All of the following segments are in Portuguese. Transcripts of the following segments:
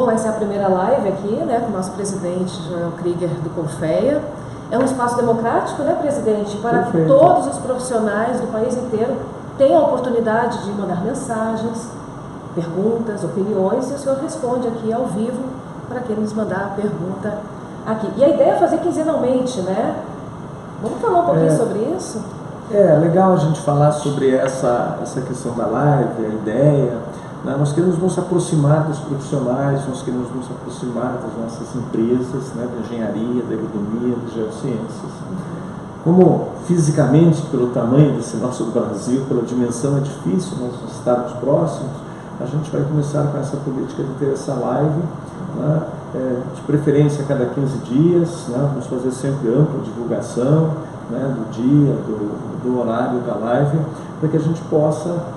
Bom, essa é a primeira live aqui, né, com o nosso presidente Joel Krieger do Confeia. É um espaço democrático, né, presidente, para que todos os profissionais do país inteiro tenham a oportunidade de mandar mensagens, perguntas, opiniões, e o senhor responde aqui ao vivo para quem nos mandar a pergunta aqui. E a ideia é fazer quinzenalmente, né? Vamos falar um pouquinho sobre isso? É legal a gente falar sobre essa questão da live, a ideia. Né? Nós queremos nos aproximar dos profissionais, nós queremos nos aproximar das nossas empresas, né? Da engenharia, da economia, das geociências. Como fisicamente, pelo tamanho desse nosso Brasil, pela dimensão, é difícil nós estarmos próximos, a gente vai começar com essa política de ter essa live, né? De preferência a cada 15 dias, né? Vamos fazer sempre ampla divulgação, né? Do dia, do horário da live, para que a gente possa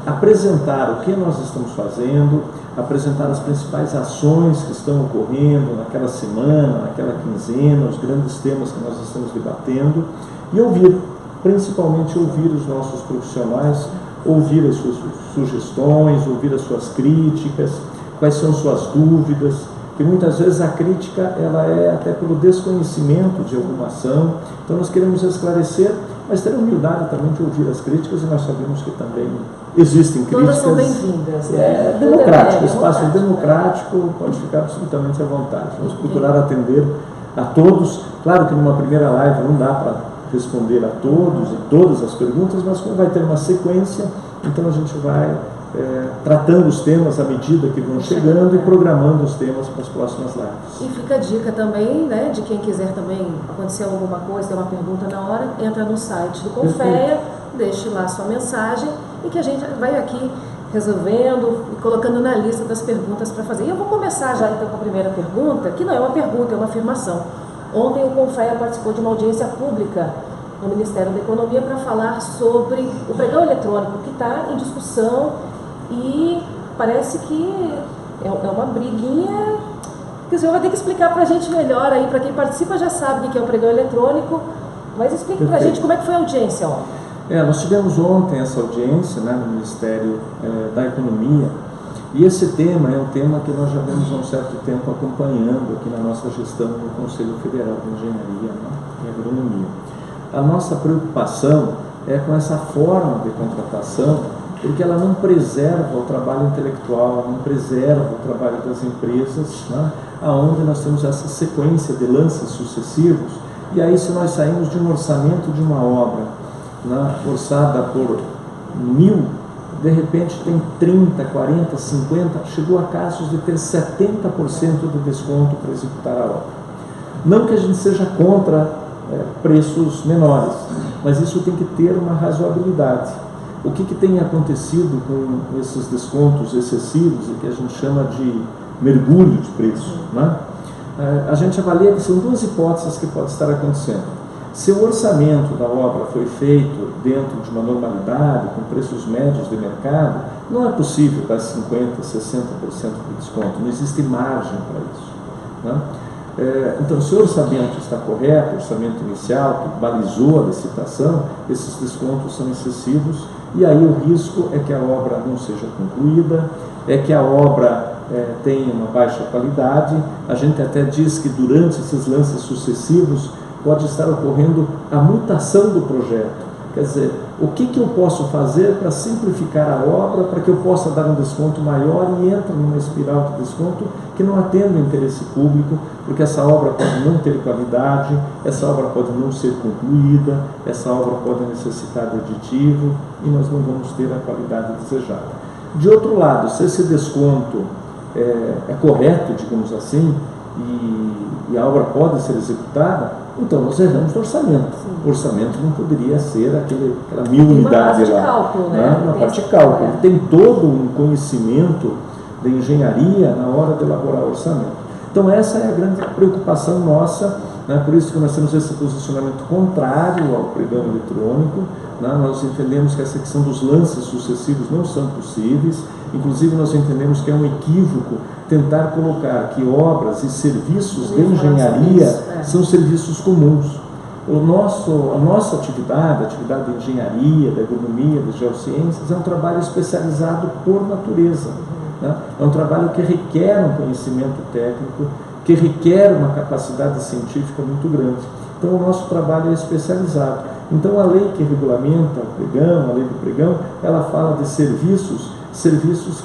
apresentar o que nós estamos fazendo, apresentar as principais ações que estão ocorrendo naquela semana, naquela quinzena, os grandes temas que nós estamos debatendo, e ouvir, principalmente ouvir os nossos profissionais, ouvir as suas sugestões, ouvir as suas críticas, quais são suas dúvidas, que muitas vezes a crítica ela é até pelo desconhecimento de alguma ação, então nós queremos esclarecer, mas ter a humildade também de ouvir as críticas, e nós sabemos que também existem críticas. Todas são bem-vindas, né? É democrático, o espaço é democrático, pode ficar absolutamente à vontade. Vamos procurar atender a todos. Claro que numa primeira live não dá para responder a todos e todas as perguntas, mas como vai ter uma sequência, então a gente vai tratando os temas à medida que vão chegando e programando os temas para as próximas lives. E fica a dica também, né, de quem quiser também acontecer alguma coisa, ter uma pergunta na hora, entra no site do Confeia, deixe lá sua mensagem e que a gente vai aqui resolvendo e colocando na lista das perguntas para fazer. E eu vou começar já então com a primeira pergunta, que não é uma pergunta, é uma afirmação. Ontem o Confeia participou de uma audiência pública no Ministério da Economia para falar sobre o pregão eletrônico que está em discussão. E parece que é uma briguinha que o senhor vai ter que explicar para a gente melhor aí, para quem participa já sabe o que é o pregão eletrônico, mas explique para a gente como é que foi a audiência ontem. Nós tivemos ontem essa audiência, né, no Ministério da Economia, e esse tema é um tema que nós já vemos há um certo tempo acompanhando aqui na nossa gestão no Conselho Federal de Engenharia, né, e Agronomia. A nossa preocupação é com essa forma de contratação, porque ela não preserva o trabalho intelectual, não preserva o trabalho das empresas, né? Onde nós temos essa sequência de lances sucessivos, e aí se nós saímos de um orçamento de uma obra, né, orçada por 1.000, de repente tem 30, 40, 50, chegou a casos de ter 70% de desconto para executar a obra. Não que a gente seja contra preços menores, mas isso tem que ter uma razoabilidade. O que tem acontecido com esses descontos excessivos e que a gente chama de mergulho de preço, né? A gente avalia que são duas hipóteses que podem estar acontecendo. Se o orçamento da obra foi feito dentro de uma normalidade, com preços médios de mercado, não é possível dar 50%, 60% de desconto, não existe margem para isso, né? Então, se o orçamento está correto, o orçamento inicial, que balizou a licitação, esses descontos são excessivos, e aí o risco é que a obra não seja concluída, é que a obra tenha uma baixa qualidade. A gente até diz que durante esses lances sucessivos pode estar ocorrendo a mutação do projeto. Quer dizer, o que eu posso fazer para simplificar a obra, para que eu possa dar um desconto maior, e entra numa espiral de desconto que não atende o interesse público, porque essa obra pode não ter qualidade, essa obra pode não ser concluída, essa obra pode necessitar de aditivo, e nós não vamos ter a qualidade desejada. De outro lado, se esse desconto é correto, digamos assim, e a obra pode ser executada, então nós erramos no orçamento. O orçamento não poderia ser aquela 1.000 unidades lá. Cálculo, né? Uma parte de cálculo. Tem todo um conhecimento de engenharia na hora de elaborar o orçamento. Então essa é a grande preocupação nossa, né? Por isso que nós temos esse posicionamento contrário ao pregão eletrônico, né? Nós entendemos que essa questão dos lances sucessivos não são possíveis, inclusive nós entendemos que é um equívoco tentar colocar que obras e serviços de engenharia são serviços comuns. A nossa atividade, a atividade de engenharia, da agronomia, das geociências, é um trabalho especializado por natureza. né? É um trabalho que requer um conhecimento técnico, que requer uma capacidade científica muito grande. Então, o nosso trabalho é especializado. Então, a lei que regulamenta o pregão, a lei do pregão, ela fala de serviços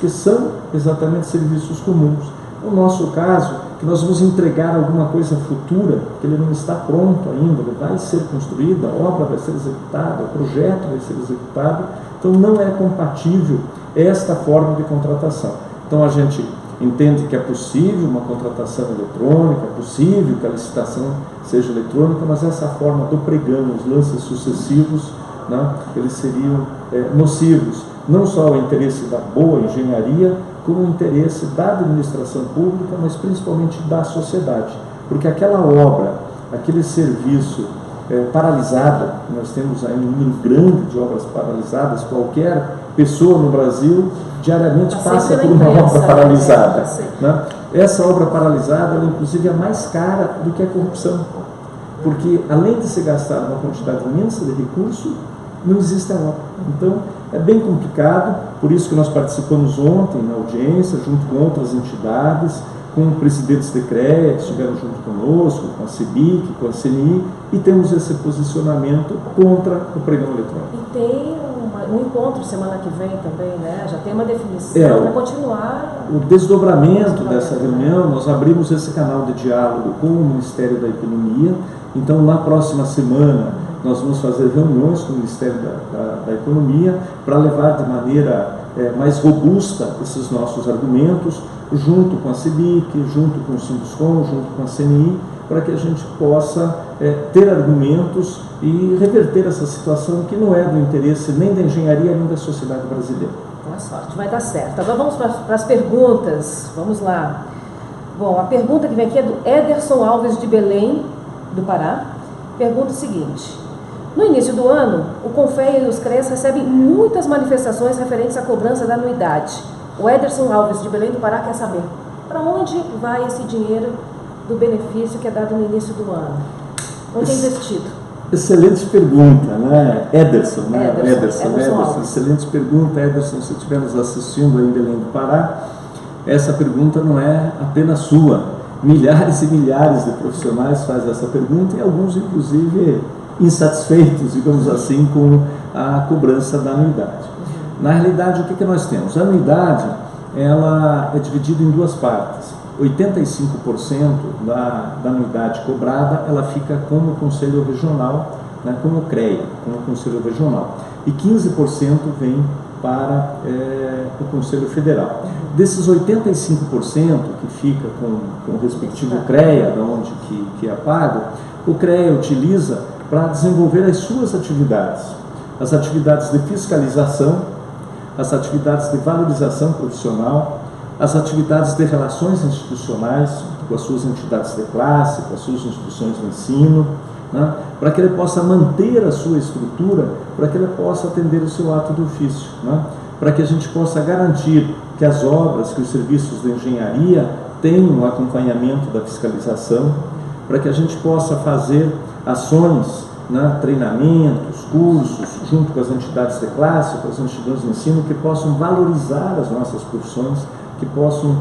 que são exatamente serviços comuns. No nosso caso, que nós vamos entregar alguma coisa futura, que ele não está pronto ainda, ele vai ser construído, a obra vai ser executada, o projeto vai ser executado, então não é compatível esta forma de contratação. Então, a gente entende que é possível uma contratação eletrônica, é possível que a licitação seja eletrônica, mas essa forma do pregão, os lances sucessivos, né, eles seriam nocivos, não só ao interesse da boa engenharia, como o interesse da administração pública, mas principalmente da sociedade. Porque aquela obra, aquele serviço paralisado, nós temos aí um número grande de obras paralisadas, qualquer pessoa no Brasil diariamente passa por uma obra paralisada. Né? Essa obra paralisada, ela inclusive é mais cara do que a corrupção, porque além de se gastar uma quantidade imensa de recurso, não existe a obra. Então, é bem complicado, por isso que nós participamos ontem na audiência, junto com outras entidades, com presidentes de CREA, que estiveram junto conosco, com a CEBIC, com a CNI, e temos esse posicionamento contra o pregão eletrônico. E tem um encontro semana que vem também, né? Já tem uma definição para continuar. O desdobramento dessa reunião, nós abrimos esse canal de diálogo com o Ministério da Economia, então na próxima semana nós vamos fazer reuniões com o Ministério da Economia para levar de maneira mais robusta esses nossos argumentos, junto com a CEBIC, junto com o Sinduscom, junto com a CNI, para que a gente possa ter argumentos e reverter essa situação que não é do interesse nem da engenharia, nem da sociedade brasileira. Boa sorte, vai dar certo. Agora vamos para as perguntas, vamos lá. Bom, a pergunta que vem aqui é do Ederson Alves de Belém, do Pará. Pergunta o seguinte: no início do ano, o Confea e os CREAs recebem muitas manifestações referentes à cobrança da anuidade. O Ederson Alves de Belém do Pará quer saber para onde vai esse dinheiro do benefício que é dado no início do ano? Onde é investido? Excelente pergunta, né? Ederson, Ederson. Excelente pergunta, Ederson, se estiver nos assistindo aí em Belém do Pará, essa pergunta não é apenas sua. Milhares e milhares de profissionais fazem essa pergunta e alguns, inclusive, insatisfeitos, digamos assim, com a cobrança da anuidade. Na realidade, o que nós temos? A anuidade, ela é dividida em duas partes. 85% da anuidade cobrada, ela fica com o Conselho Regional, né, com o CREA, com o Conselho Regional. E 15% vem para o Conselho Federal. Desses 85% que fica com o respectivo CREA, de onde que é pago, o CREA utiliza para desenvolver as suas atividades. As atividades de fiscalização, as atividades de valorização profissional, as atividades de relações institucionais com as suas entidades de classe, com as suas instituições de ensino, né, para que ele possa manter a sua estrutura, para que ele possa atender o seu ato do ofício, né, para que a gente possa garantir que as obras, que os serviços de engenharia tenham um acompanhamento da fiscalização, para que a gente possa fazer ações, né, treinamentos, cursos, junto com as entidades de classe, com as entidades de ensino, que possam valorizar as nossas profissões, que possam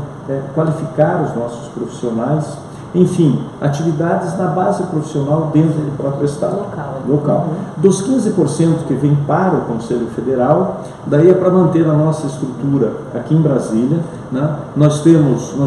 qualificar os nossos profissionais, enfim, atividades na base profissional dentro do próprio Estado. Local. Dos 15% que vem para o Conselho Federal, daí é para manter a nossa estrutura aqui em Brasília, né? Nós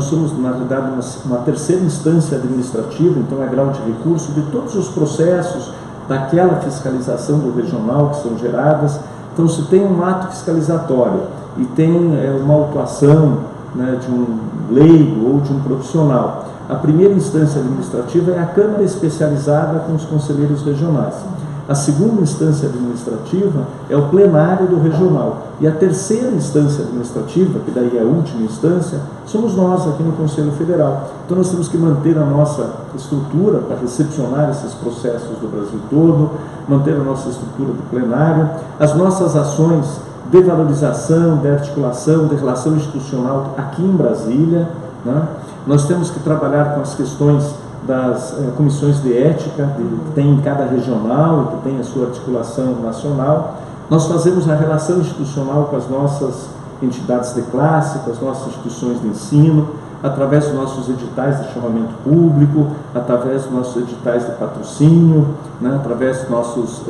somos, na realidade, uma terceira instância administrativa, então é grau de recurso de todos os processos daquela fiscalização do regional que são geradas. Então, se tem um ato fiscalizatório e tem uma autuação, né, de um leigo ou de um profissional, a primeira instância administrativa é a Câmara Especializada com os conselheiros regionais. A segunda instância administrativa é o plenário do regional. E a terceira instância administrativa, que daí é a última instância, somos nós aqui no Conselho Federal. Então nós temos que manter a nossa estrutura para recepcionar esses processos do Brasil todo, manter a nossa estrutura do plenário, as nossas ações de valorização, de articulação, de relação institucional aqui em Brasília, né? Nós temos que trabalhar com as questões das comissões de ética que tem em cada regional e que tem a sua articulação nacional. Nós fazemos a relação institucional com as nossas entidades de classe, com as nossas instituições de ensino, através dos nossos editais de chamamento público, através dos nossos editais de patrocínio, né, através das nossas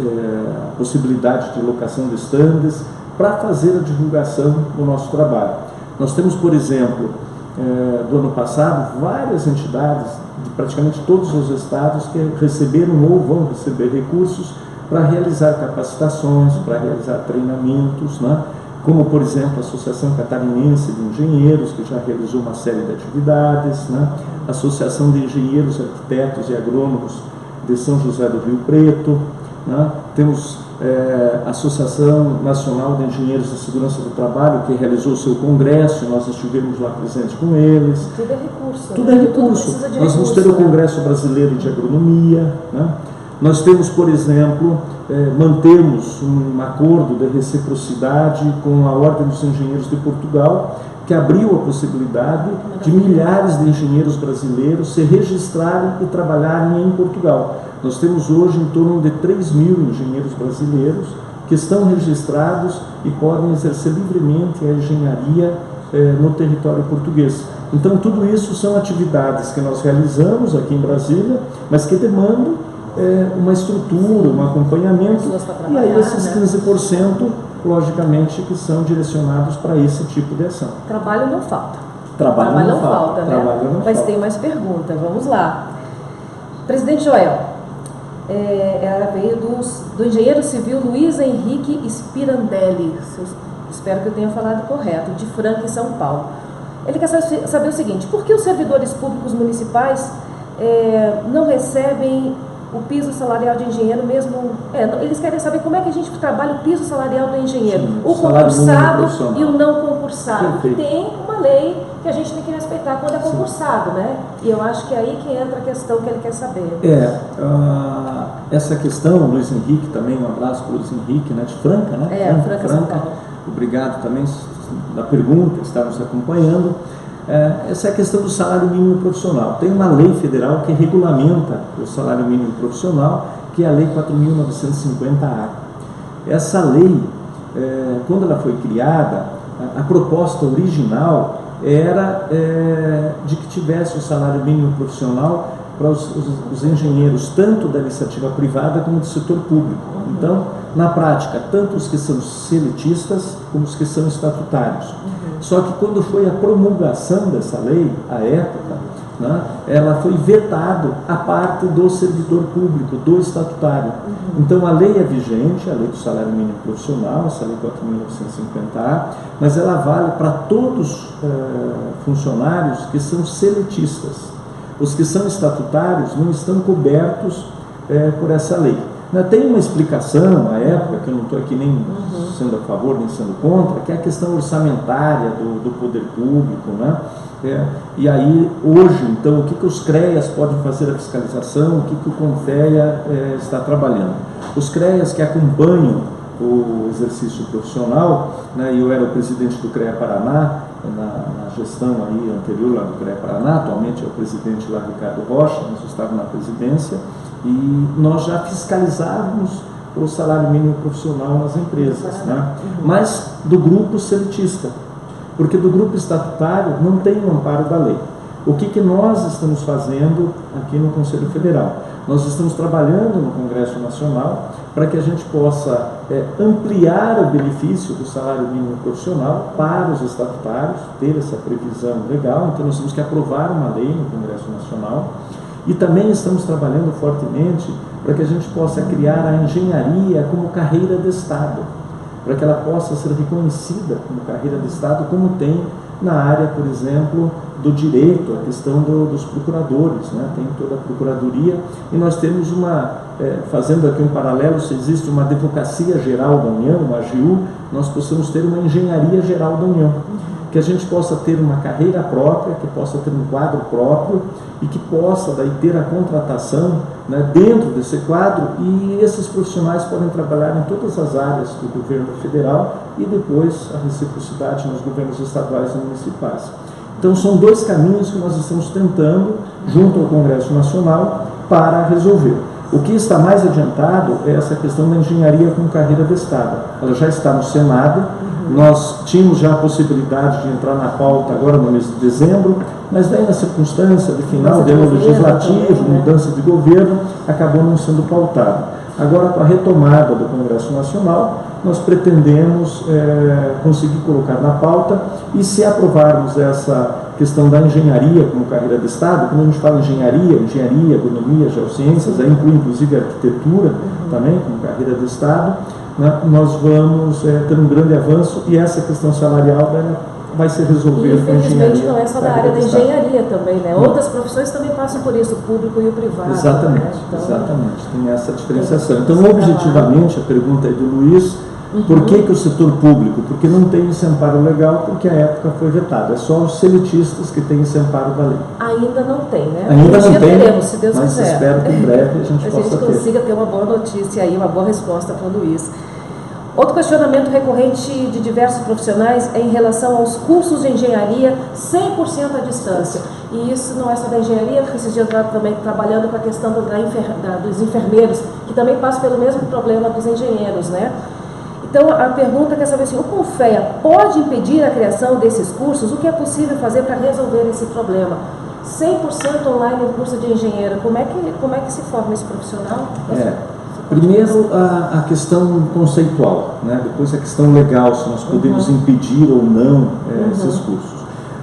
possibilidades de locação de estandes, para fazer a divulgação do nosso trabalho. Nós temos, por exemplo, do ano passado, várias entidades de praticamente todos os estados que receberam ou vão receber recursos para realizar capacitações, para realizar treinamentos, né? Como, por exemplo, a Associação Catarinense de Engenheiros, que já realizou uma série de atividades, né? A Associação de Engenheiros, Arquitetos e Agrônomos de São José do Rio Preto, né? Temos a Associação Nacional de Engenheiros de Segurança do Trabalho, que realizou o seu congresso, nós estivemos lá presentes com eles. Tudo é recurso. Tudo é recurso. Nós vamos ter o Congresso Brasileiro de Agronomia, né? Nós temos, por exemplo, mantemos um acordo de reciprocidade com a Ordem dos Engenheiros de Portugal, que abriu a possibilidade de milhares de engenheiros brasileiros se registrarem e trabalharem em Portugal. Nós temos hoje em torno de 3.000 engenheiros brasileiros que estão registrados e podem exercer livremente a engenharia no território português. Então, tudo isso são atividades que nós realizamos aqui em Brasília, mas que demandam uma estrutura, um acompanhamento, e aí esses 15%, logicamente, que são direcionados para esse tipo de ação. Trabalho não falta. Trabalho não falta, né? Trabalho não Mas falta. tem mais pergunta, vamos lá. Presidente Joel, ela veio do engenheiro civil Luiz Henrique Spirandelli, espero que eu tenha falado correto, de Franca, em São Paulo. Ele quer saber o seguinte: por que os servidores públicos municipais não recebem o piso salarial de engenheiro mesmo? Eles querem saber como é que a gente trabalha o piso salarial do engenheiro. Sim, o concursado e o não concursado. Perfeito. Tem uma lei que a gente tem que respeitar quando é concursado, sim, né? E eu acho que é aí que entra a questão que ele quer saber. Essa questão, Luiz Henrique também, um abraço para o Luiz Henrique, né, de Franca, né? Franca, São Paulo. Obrigado também da pergunta, está nos acompanhando. Essa é a questão do salário mínimo profissional. Tem uma lei federal que regulamenta o salário mínimo profissional, que é a Lei 4.950-A. Essa lei, quando ela foi criada, a proposta original era de que tivesse o salário mínimo profissional para os engenheiros, tanto da iniciativa privada como do setor público. Então, na prática, tanto os que são seletistas como os que são estatutários. Só que quando foi a promulgação dessa lei, à época, né, ela foi vetado a parte do servidor público, do estatutário. Então a lei é vigente, a lei do salário mínimo profissional, essa lei 4.950-A, mas ela vale para todos os funcionários que são seletistas. Os que são estatutários não estão cobertos por essa lei. Tem uma explicação, à época, que eu não estou aqui nem sendo a favor, nem sendo contra, que é a questão orçamentária do poder público, né? E aí, hoje, então, o que os CREAs podem fazer a fiscalização, o que o CONFEA está trabalhando? Os CREAs que acompanham o exercício profissional, né, e eu era o presidente do CREA Paraná, na gestão aí anterior lá do CREA Paraná, atualmente é o presidente lá, Ricardo Rocha, mas eu estava na presidência, e nós já fiscalizávamos o salário mínimo profissional nas empresas, né? Mas do grupo seletista, porque do grupo estatutário não tem o amparo da lei. O que nós estamos fazendo aqui no Conselho Federal? Nós estamos trabalhando no Congresso Nacional para que a gente possa ampliar o benefício do salário mínimo profissional para os estatutários, ter essa previsão legal. Então nós temos que aprovar uma lei no Congresso Nacional. E também estamos trabalhando fortemente para que a gente possa criar a engenharia como carreira de Estado, para que ela possa ser reconhecida como carreira de Estado, como tem na área, por exemplo, do direito, a questão dos procuradores, né? Tem toda a procuradoria, e nós temos fazendo aqui um paralelo, se existe uma Advocacia Geral da União, uma AGU, nós possamos ter uma Engenharia Geral da União, que a gente possa ter uma carreira própria, que possa ter um quadro próprio e que possa daí ter a contratação, né, dentro desse quadro, e esses profissionais podem trabalhar em todas as áreas do governo federal e depois a reciprocidade nos governos estaduais e municipais. Então são dois caminhos que nós estamos tentando, junto ao Congresso Nacional, para resolver. O que está mais adiantado é essa questão da engenharia com carreira de Estado. Ela já está no Senado, Nós tínhamos já a possibilidade de entrar na pauta agora no mês de dezembro, mas daí na circunstância de final de ano legislativo, mudança de governo, acabou não sendo pautado. Agora, com a retomada do Congresso Nacional, nós pretendemos conseguir colocar na pauta, e se aprovarmos essa questão da engenharia como carreira de Estado, quando a gente fala engenharia, agronomia, geociências, aí inclui inclusive a arquitetura também como carreira de Estado, né, nós vamos ter um grande avanço, e essa questão salarial vai se resolver com a engenharia. Infelizmente não é só da área da engenharia também, né? Outras profissões também passam por isso, o público e o privado. Exatamente, né? Então, exatamente, tem essa diferenciação. Então, objetivamente, a pergunta é do Luiz, por que o setor público? Porque não tem esse amparo legal, porque a época foi vetada. É só os selitistas que têm esse amparo da lei. Ainda não tem, né? Ainda não tem, teremos, se Deus mas quiser. Espero que em breve a gente possa ter. Consiga ter uma boa notícia aí, uma boa resposta para o Luiz. Outro questionamento recorrente de diversos profissionais é em relação aos cursos de engenharia 100% à distância. E isso não é só da engenharia, porque esses dias eu estava também trabalhando com a questão dos enfermeiros, que também passam pelo mesmo problema dos engenheiros, né? Então, a pergunta quer saber assim, o CONFEA pode impedir a criação desses cursos? O que é possível fazer para resolver esse problema? 100% online no curso de engenheiro, como é que se forma esse profissional? Primeiro, a questão conceitual, né? Depois a questão legal, se nós podemos impedir ou não esses cursos.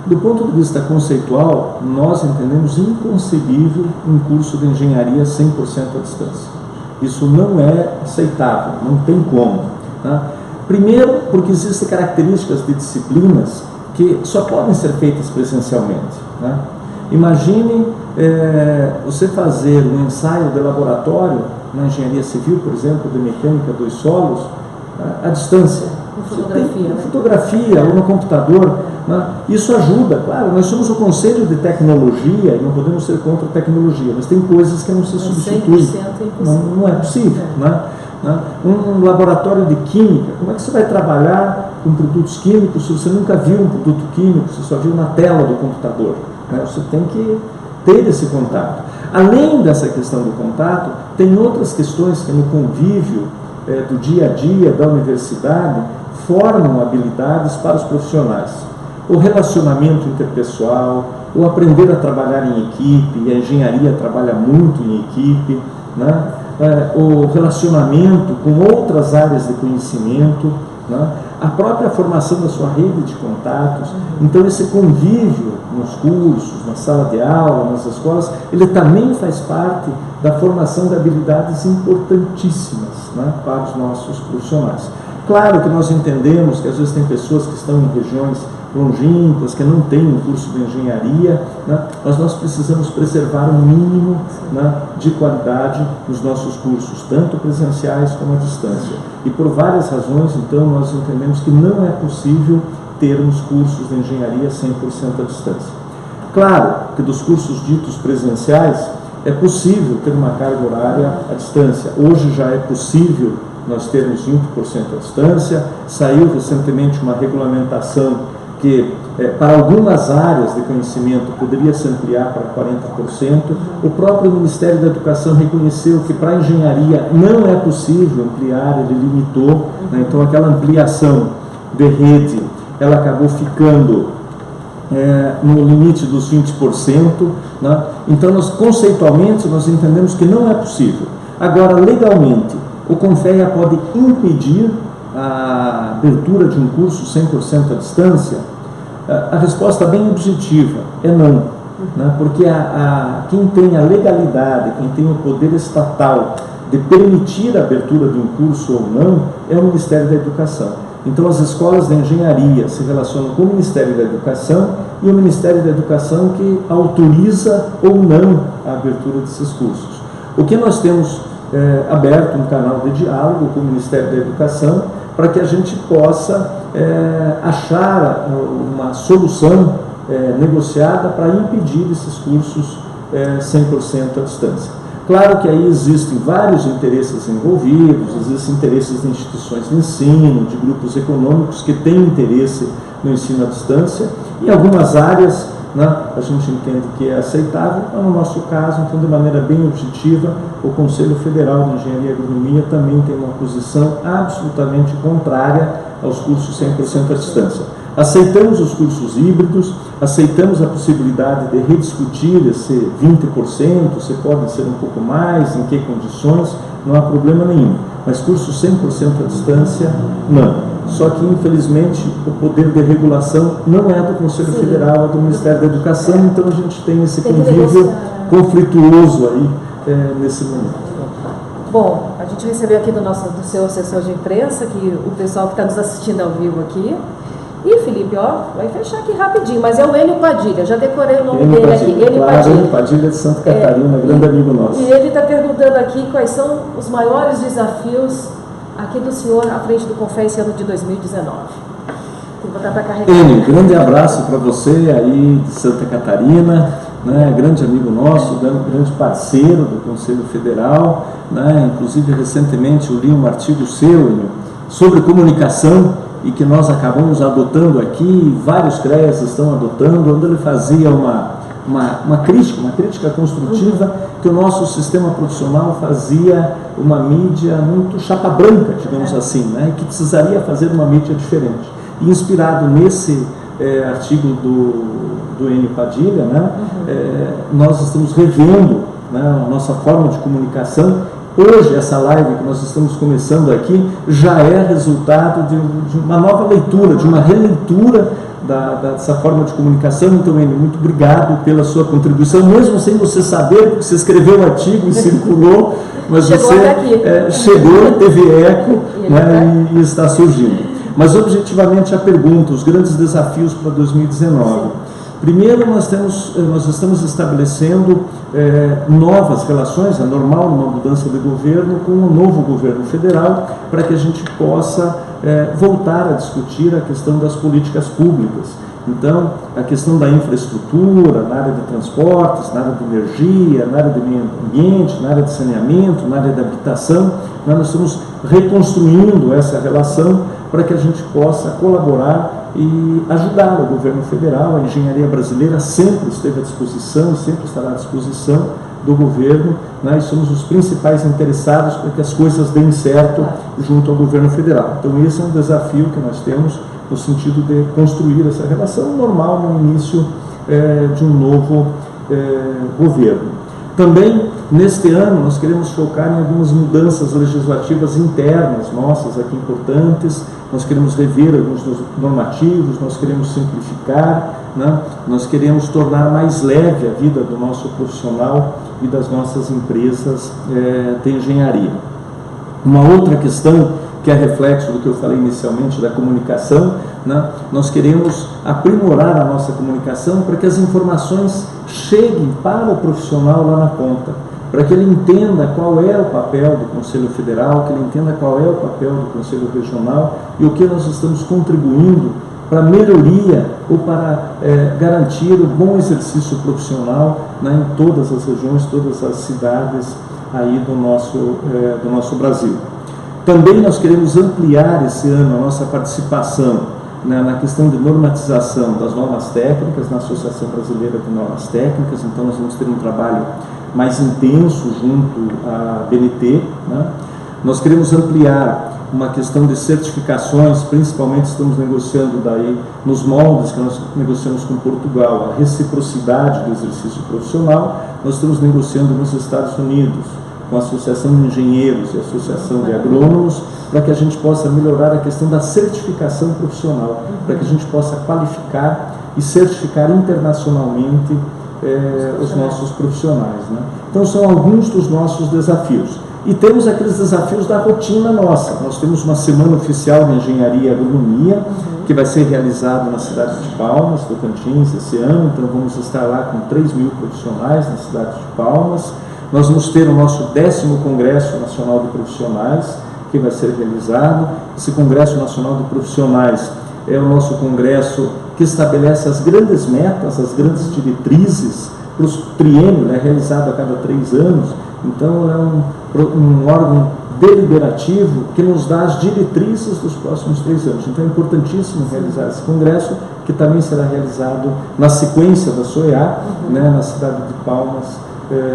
Do ponto de vista conceitual, nós entendemos inconcebível um curso de engenharia 100% à distância. Isso não é aceitável, não tem como. Tá? Primeiro, porque existem características de disciplinas que só podem ser feitas presencialmente. Né? Imagine você fazer um ensaio de laboratório na engenharia civil, por exemplo, de mecânica dos solos, à distância. Fotografia ou no computador. Né? Isso ajuda, claro, nós somos o Conselho de Tecnologia e não podemos ser contra a tecnologia, mas tem coisas que não se substituem. Não é possível. Né? Um laboratório de química, como é que você vai trabalhar com produtos químicos se você nunca viu um produto químico, você só viu na tela do computador? Né? Você tem que ter esse contato. Além dessa questão do contato, tem outras questões que no convívio do dia a dia da universidade formam habilidades para os profissionais. O relacionamento interpessoal, o aprender a trabalhar em equipe, e a engenharia trabalha muito em equipe, né? O relacionamento com outras áreas de conhecimento, né? A própria formação da sua rede de contatos. Então, esse convívio nos cursos, na sala de aula, nas escolas, ele também faz parte da formação de habilidades importantíssimas, né, para os nossos profissionais. Claro que nós entendemos que às vezes tem pessoas que estão em regiões longínquas, que não têm um curso de engenharia, né, mas nós precisamos preservar um mínimo, né, de qualidade nos nossos cursos, tanto presenciais como à distância. E por várias razões, então, nós entendemos que não é possível termos cursos de engenharia 100% à distância. Claro que dos cursos ditos presenciais, é possível ter uma carga horária à distância. Hoje já é possível nós termos 20% à distância. Saiu recentemente uma regulamentação que, para algumas áreas de conhecimento, poderia se ampliar para 40%. O próprio Ministério da Educação reconheceu que para a engenharia não é possível ampliar, ele limitou, né? Então aquela ampliação de rede, ela acabou ficando no limite dos 20%, né? Então nós, conceitualmente, nós entendemos que não é possível. Agora, legalmente, o CONFEA pode impedir a abertura de um curso 100% à distância? A resposta bem objetiva é não, né? Porque quem tem a legalidade, quem tem o poder estatal de permitir a abertura de um curso ou não, é o Ministério da Educação. Então, as escolas de engenharia se relacionam com o Ministério da Educação e o Ministério da Educação que autoriza ou não a abertura desses cursos. O que nós temos aberto um canal de diálogo com o Ministério da Educação para que a gente possa achar uma solução negociada para impedir esses cursos 100% à distância. Claro que aí existem vários interesses envolvidos, existem interesses de instituições de ensino, de grupos econômicos que têm interesse no ensino à distância. Em algumas áreas né, a gente entende que é aceitável, mas no nosso caso, então, de maneira bem objetiva, o Conselho Federal de Engenharia e Agronomia também tem uma posição absolutamente contrária aos cursos 100% à distância. Aceitamos os cursos híbridos, aceitamos a possibilidade de rediscutir esse 20%, se pode ser um pouco mais, em que condições, não há problema nenhum. Mas cursos 100% à distância, não. Só que, infelizmente, o poder de regulação não é do Conselho Federal, é do Ministério da Educação, então a gente tem esse convívio conflituoso aí nesse momento. Bom, a gente recebeu aqui do seu assessor de imprensa, que o pessoal que está nos assistindo ao vivo aqui. E Felipe, ó, vai fechar aqui rapidinho, mas é o Enio Padilha, já decorei o nome dele aqui. Enio Padilha de Santa Catarina, grande amigo nosso. E ele está perguntando aqui quais são os maiores desafios aqui do senhor à frente do CONFEA esse ano de 2019. Vou botar para carregar. Enio, grande abraço para você aí de Santa Catarina, né, grande amigo nosso, grande parceiro do Conselho Federal, né, inclusive recentemente eu li um artigo seu, Enio, sobre comunicação, e que nós acabamos adotando aqui, vários CREAs estão adotando, onde ele fazia uma crítica construtiva, que o nosso sistema profissional fazia uma mídia muito chapa branca, digamos assim, né, e que precisaria fazer uma mídia diferente. E inspirado nesse artigo do Enio Padilha, né, nós estamos revendo, né, a nossa forma de comunicação. Hoje, essa live que nós estamos começando aqui, já é resultado de uma nova leitura, de uma releitura dessa forma de comunicação. Então, Enio, muito obrigado pela sua contribuição, mesmo sem você saber, porque você escreveu o artigo e circulou, mas você chegou, teve eco, né, e está surgindo. Mas, objetivamente, a pergunta, os grandes desafios para 2019. Primeiro, nós estamos estabelecendo novas relações, é normal uma mudança de governo, com o novo governo federal, para que a gente possa voltar a discutir a questão das políticas públicas. Então, a questão da infraestrutura, na área de transportes, na área de energia, na área de meio ambiente, na área de saneamento, na área de habitação, nós estamos reconstruindo essa relação para que a gente possa colaborar e ajudar o governo federal. A engenharia brasileira sempre esteve à disposição, sempre estará à disposição do governo, né, e somos os principais interessados para que as coisas deem certo junto ao governo federal. Então, esse é um desafio que nós temos no sentido de construir essa relação normal no início de um novo governo. Também, neste ano, nós queremos focar em algumas mudanças legislativas internas nossas aqui importantes. Nós queremos rever alguns dos normativos, nós queremos simplificar, né? Nós queremos tornar mais leve a vida do nosso profissional e das nossas empresas de engenharia. Uma outra questão que é reflexo do que eu falei inicialmente da comunicação, né? Nós queremos aprimorar a nossa comunicação para que as informações cheguem para o profissional lá na ponta, para que ele entenda qual é o papel do Conselho Federal, que ele entenda qual é o papel do Conselho Regional e o que nós estamos contribuindo para a melhoria ou para garantir o bom exercício profissional, né, em todas as regiões, todas as cidades aí do nosso Brasil. Também nós queremos ampliar esse ano a nossa participação, né, na questão de normatização das normas técnicas, na Associação Brasileira de Normas Técnicas. Então nós vamos ter um trabalho mais intenso junto à BNT, né? Nós queremos ampliar uma questão de certificações, principalmente estamos negociando daí nos moldes que nós negociamos com Portugal, a reciprocidade do exercício profissional. Nós estamos negociando nos Estados Unidos com a Associação de Engenheiros e a Associação de Agrônomos, para que a gente possa melhorar a questão da certificação profissional, para que a gente possa qualificar e certificar internacionalmente os nossos profissionais, né? Então são alguns dos nossos desafios. E temos aqueles desafios da rotina nossa. Nós temos uma semana oficial de engenharia e agronomia, que vai ser realizada na cidade de Palmas, Tocantins, esse ano. Então vamos estar lá com 3.000 profissionais na cidade de Palmas. Nós vamos ter o nosso 10º Congresso Nacional de Profissionais, que vai ser realizado. Esse Congresso Nacional de Profissionais é o nosso congresso que estabelece as grandes metas, as grandes diretrizes para o triênio, né, realizado a cada 3 anos. Então é um órgão deliberativo que nos dá as diretrizes dos próximos 3 anos. Então é importantíssimo realizar esse congresso, que também será realizado na sequência da SOEA, né, na cidade de Palmas,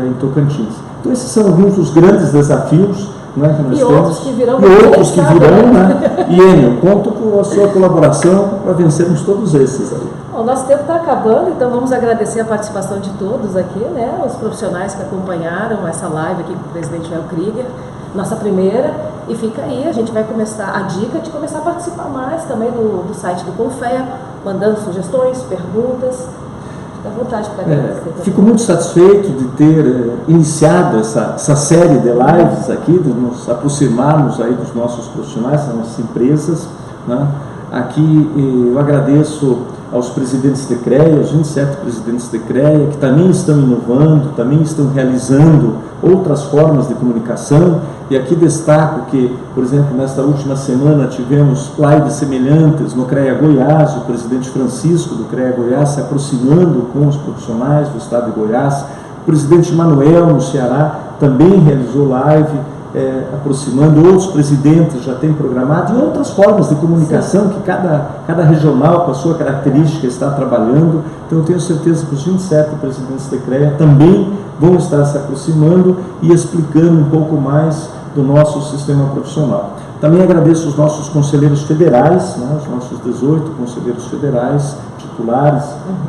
em Tocantins. Então esses são alguns dos grandes desafios, né, que nós temos. Outros que virão. E outros que virão, né? E Enio, conto com a sua colaboração para vencermos todos esses aí. O nosso tempo está acabando, então vamos agradecer a participação de todos aqui, né? Os profissionais que acompanharam essa live aqui com o presidente Joel Krieger, nossa primeira, e fica aí, a gente vai começar a dica de começar a participar mais também do site do Confea, mandando sugestões, perguntas. Fica à vontade para agradecer. Fico muito satisfeito de ter iniciado essa série de lives aqui, de nos aproximarmos aí dos nossos profissionais, das nossas empresas, né? Aqui eu agradeço aos presidentes de CREA, aos 27 presidentes de CREA, que também estão inovando, também estão realizando outras formas de comunicação. E aqui destaco que, por exemplo, nesta última semana tivemos lives semelhantes no CREA Goiás, o presidente Francisco do CREA Goiás se aproximando com os profissionais do estado de Goiás. O presidente Manuel, no Ceará, também realizou live, aproximando. Outros presidentes já têm programado, e outras formas de comunicação que cada regional, com a sua característica, está trabalhando. Então eu tenho certeza que os 27 presidentes da CREA também vão estar se aproximando e explicando um pouco mais do nosso sistema profissional. Também agradeço os nossos conselheiros federais, né, os nossos 18 conselheiros federais titulares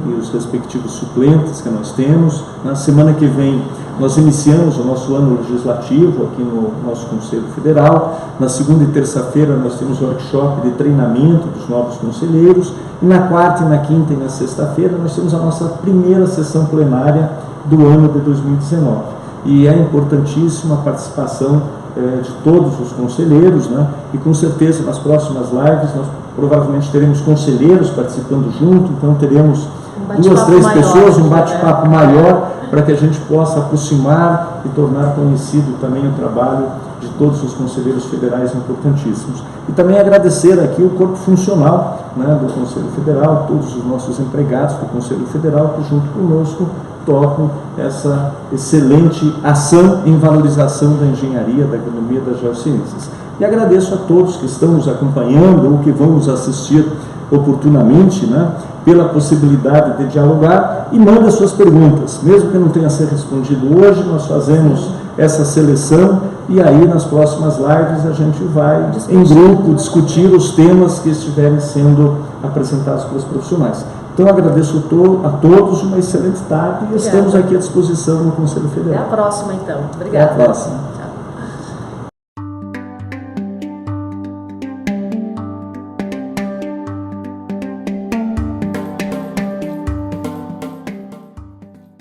e os respectivos suplentes que nós temos. Na semana que vem nós iniciamos o nosso ano legislativo aqui no nosso Conselho Federal. Na segunda e terça-feira nós temos workshop de treinamento dos novos conselheiros, e na quarta, e na quinta e na sexta-feira nós temos a nossa primeira sessão plenária do ano de 2019. E é importantíssima a participação de todos os conselheiros, né? E com certeza nas próximas lives nós provavelmente teremos conselheiros participando junto, então teremos 2, 3 pessoas, um bate-papo maior, para que a gente possa aproximar e tornar conhecido também o trabalho de todos os conselheiros federais importantíssimos. E também agradecer aqui o corpo funcional, né, do Conselho Federal, todos os nossos empregados do Conselho Federal que junto conosco tocam essa excelente ação em valorização da engenharia, da agronomia, das geociências. E agradeço a todos que estão nos acompanhando ou que vão nos assistir oportunamente, né, pela possibilidade de dialogar, e manda suas perguntas. Mesmo que não tenha sido respondido hoje, nós fazemos essa seleção e aí nas próximas lives a gente vai em grupo discutir os temas que estiverem sendo apresentados pelos profissionais. Então agradeço a todos, uma excelente tarde, e estamos aqui à disposição no Conselho Federal. Até a próxima então. Obrigada. Até a próxima.